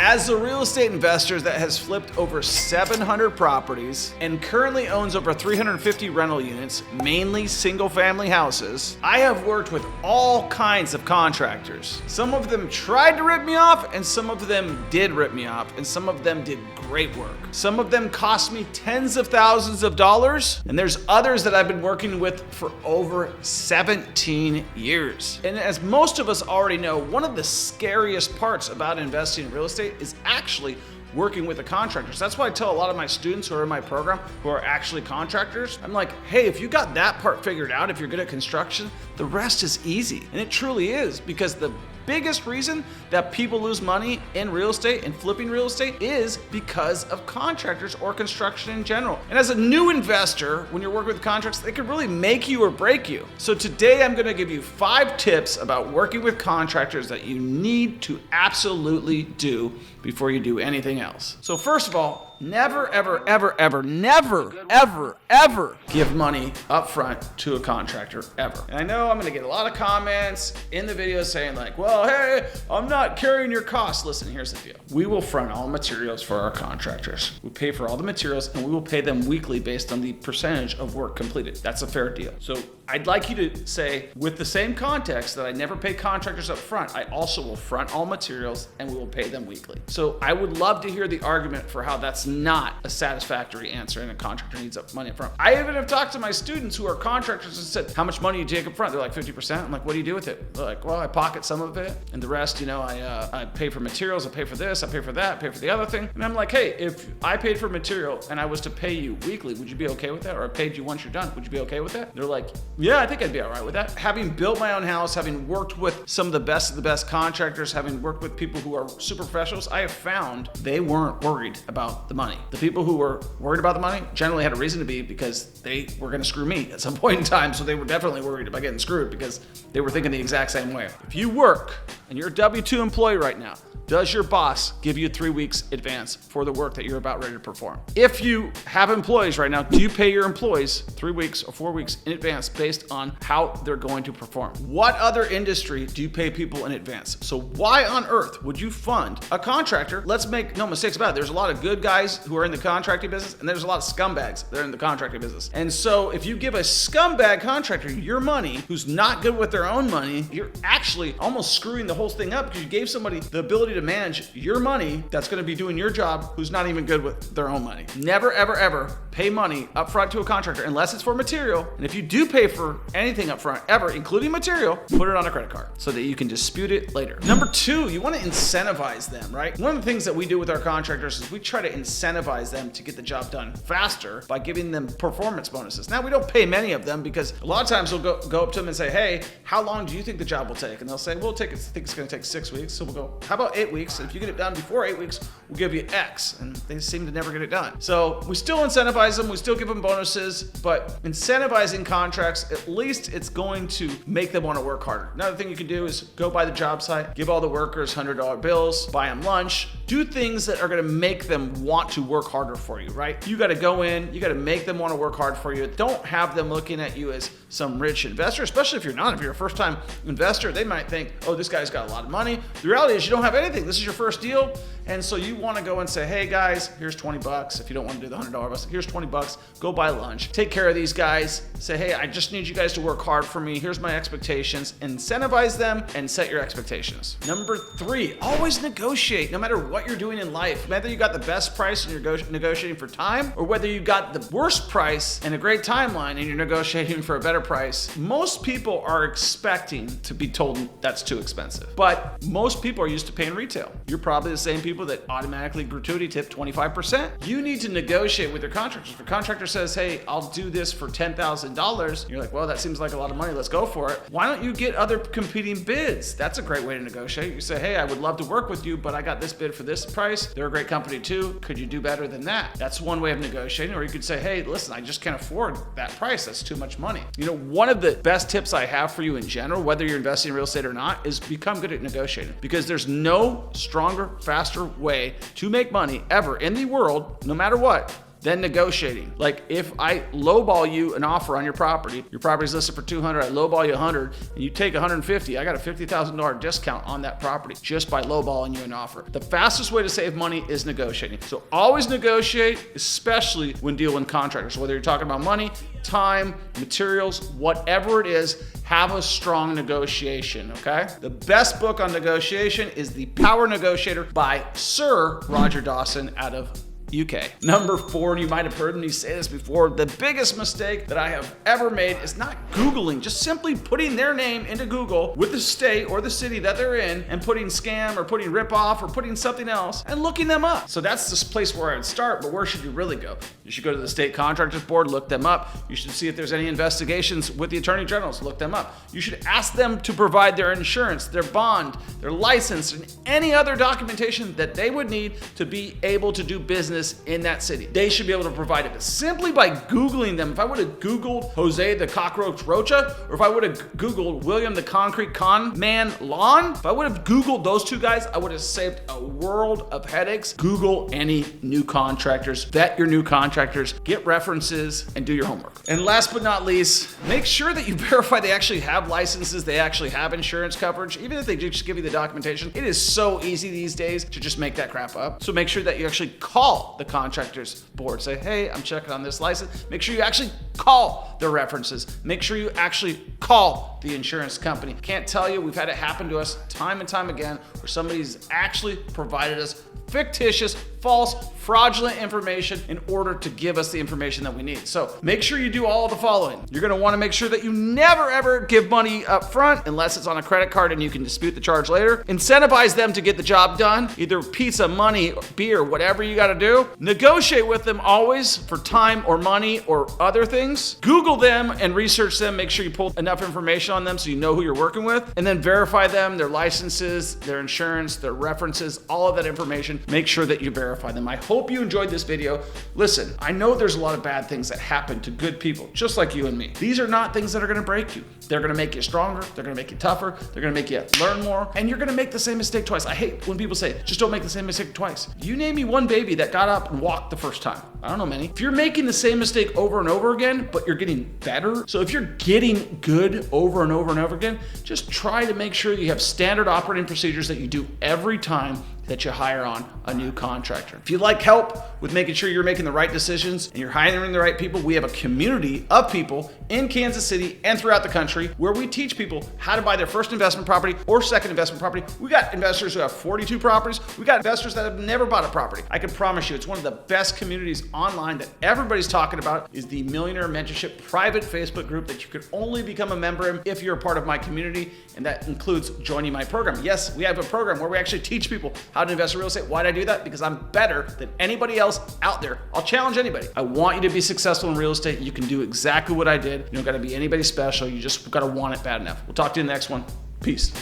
As a real estate investor that has flipped over 700 properties and currently owns over 350 rental units, mainly single family houses, I have worked with all kinds of contractors. Some of them tried to rip me off, and some of them did rip me off, and some of them did great work. Some of them cost me tens of thousands of dollars, and there's others that I've been working with for over 17 years. And as most of us already know, one of the scariest parts about investing in real estate is actually working with the contractors. That's why I tell a lot of my students who are in my program who are actually contractors, I'm like, hey, if you got that part figured out, if you're good at construction, the rest is easy. And it truly is, because the biggest reason that people lose money in real estate and flipping real estate is because of contractors or construction in general. And as a new investor, when you're working with contractors, they can really make you or break you. So today I'm gonna give you 5 tips about working with contractors that you need to absolutely do before you do anything else. So first of all, never, ever, ever, ever, never, ever, ever give money up front to a contractor, ever. And I know I'm gonna get a lot of comments in the video saying like, well, hey, I'm not carrying your costs. Listen, here's the deal. We will front all materials for our contractors. We pay for all the materials, and we will pay them weekly based on the percentage of work completed. That's a fair deal. So I'd like you to say, with the same context, that I never pay contractors up front, I also will front all materials and we will pay them weekly. So I would love to hear the argument for how that's not a satisfactory answer and a contractor needs up money up front. I even have talked to my students who are contractors and said, how much money do you take up front? They're like 50%. I'm like, what do you do with it? They're like, well, I pocket some of it and the rest, I pay for materials, I pay for this, I pay for that, I pay for the other thing. And I'm like, hey, if I paid for material and I was to pay you weekly, would you be okay with that? Or I paid you once you're done, would you be okay with that? They're like, yeah, I think I'd be all right with that. Having built my own house, having worked with some of the best contractors, having worked with people who are super professionals, I have found they weren't worried about the money. The people who were worried about the money generally had a reason to be, because they were gonna screw me at some point in time. So they were definitely worried about getting screwed because they were thinking the exact same way. If you work and you're a W-2 employee right now, does your boss give you 3 weeks advance for the work that you're about ready to perform? If you have employees right now, do you pay your employees 3 weeks or 4 weeks in advance based on how they're going to perform? What other industry do you pay people in advance? So why on earth would you fund a contractor? Let's make no mistakes about it. There's a lot of good guys who are in the contracting business, and there's a lot of scumbags that are in the contracting business. And so if you give a scumbag contractor your money who's not good with their own money, you're actually almost screwing the whole thing up, because you gave somebody the ability to manage your money that's going to be doing your job who's not even good with their own money. Never, ever, ever pay money up front to a contractor unless it's for material. And if you do pay for anything up front, ever, including material, put it on a credit card so that you can dispute it later. Number 2, you want to incentivize them, right? One of the things that we do with our contractors is we try to incentivize them to get the job done faster by giving them performance bonuses. Now, we don't pay many of them because a lot of times we'll go up to them and say, hey, how long do you think the job will take? And they'll say, I think it's going to take 6 weeks. So we'll go, how about 8 weeks? And if you get it done before 8 weeks, we'll give you X. And they seem to never get it done. So we still incentivize them. We still give them bonuses, but incentivizing contracts, at least it's going to make them want to work harder. Another thing you can do is go by the job site, give all the workers $100 bills, buy them lunch, do things that are going to make them want to work harder for you, right? You got to go in, you got to make them want to work hard for you. Don't have them looking at you as some rich investor, especially if you're not. If you're a first-time investor, they might think, oh, this guy's got a lot of money. The reality is you don't have anything. This is your first deal. And so you want to go and say, hey guys, here's $20. If you don't want to do the $100, here's $20. Go buy lunch. Take care of these guys. Say, hey, I just need you guys to work hard for me. Here's my expectations. Incentivize them and set your expectations. Number 3, always negotiate. No matter what you're doing in life, whether you got the best price and you're negotiating for time, or whether you got the worst price and a great timeline and you're negotiating for a better price, most people are expecting to be told that's too expensive. But most people are used to paying retail. You're probably the same people that automatically gratuity tip 25%. You need to negotiate with your contractors. If your contractor says, hey, I'll do this for $10,000, you're like, well, that seems like a lot of money. Let's go for it. Why don't you get other competing bids? That's a great way to negotiate. You say, hey, I would love to work with you, but I got this bid for this price. They're a great company too. Could you do better than that? That's one way of negotiating. Or you could say, hey, listen, I just can't afford that price. That's too much money. One of the best tips I have for you in general, whether you're investing in real estate or not, is become good at negotiating, because there's no stronger, faster way to make money ever in the world, no matter what, than negotiating. Like if I lowball you an offer on your property's listed for 200, I lowball you 100, and you take 150, I got a $50,000 discount on that property just by lowballing you an offer. The fastest way to save money is negotiating. So always negotiate, especially when dealing with contractors, whether you're talking about money, time, materials, whatever it is, have a strong negotiation, okay? The best book on negotiation is The Power Negotiator by Sir Roger Dawson out of UK. Number 4, and you might have heard me say this before, the biggest mistake that I have ever made is not Googling, just simply putting their name into Google with the state or the city that they're in and putting scam or putting ripoff or putting something else and looking them up. So that's the place where I would start, but where should you really go? You should go to the State Contractors Board, look them up. You should see if there's any investigations with the Attorney Generals, look them up. You should ask them to provide their insurance, their bond, their license, and any other documentation that they would need to be able to do business in that city. They should be able to provide it. But simply by Googling them, if I would have Googled Jose the Cockroach Rocha, or if I would have Googled William the Concrete Con Man Lawn, if I would have Googled those two guys, I would have saved a world of headaches. Google any new contractors, vet your new contractors, get references, and do your homework. And last but not least, make sure that you verify they actually have licenses, they actually have insurance coverage. Even if they just give you the documentation, it is so easy these days to just make that crap up. So make sure that you actually call the Contractors Board. Say, hey, I'm checking on this license. Make sure you actually call the references. Make sure you actually call the insurance company. Can't tell you, we've had it happen to us time and time again where somebody's actually provided us fictitious, false, fraudulent information in order to give us the information that we need. So make sure you do all of the following. You're gonna wanna make sure that you never ever give money up front unless it's on a credit card and you can dispute the charge later. Incentivize them to get the job done, either pizza, money, beer, whatever you gotta do. Negotiate with them always for time or money or other things. Google them and research them. Make sure you pull enough information on them so you know who you're working with, and then verify them, their licenses, their insurance, their references, all of that information. Make sure that you verify them. I hope you enjoyed this video. Listen, I know there's a lot of bad things that happen to good people, just like you and me. These are not things that are gonna break you. They're gonna make you stronger, they're gonna make you tougher, they're gonna make you learn more, and you're gonna make the same mistake twice. I hate when people say, just don't make the same mistake twice. You name me one baby that got up and walked the first time. I don't know many. If you're making the same mistake over and over again, but you're getting better, so if you're getting good over and over and over again, just try to make sure you have standard operating procedures that you do every time that you hire on a new contractor. If you'd like help with making sure you're making the right decisions and you're hiring the right people, we have a community of people in Kansas City and throughout the country where we teach people how to buy their first investment property or second investment property. We got investors who have 42 properties. We got investors that have never bought a property. I can promise you it's one of the best communities online that everybody's talking about is the Millionaire Mentorship private Facebook group that you could only become a member in if you're a part of my community, and that includes joining my program. Yes, we have a program where we actually teach people how to invest in real estate. Why'd I do that? Because I'm better than anybody else out there. I'll challenge anybody. I want you to be successful in real estate. You can do exactly what I did. You don't got to be anybody special. You just got to want it bad enough. We'll talk to you in the next one. Peace.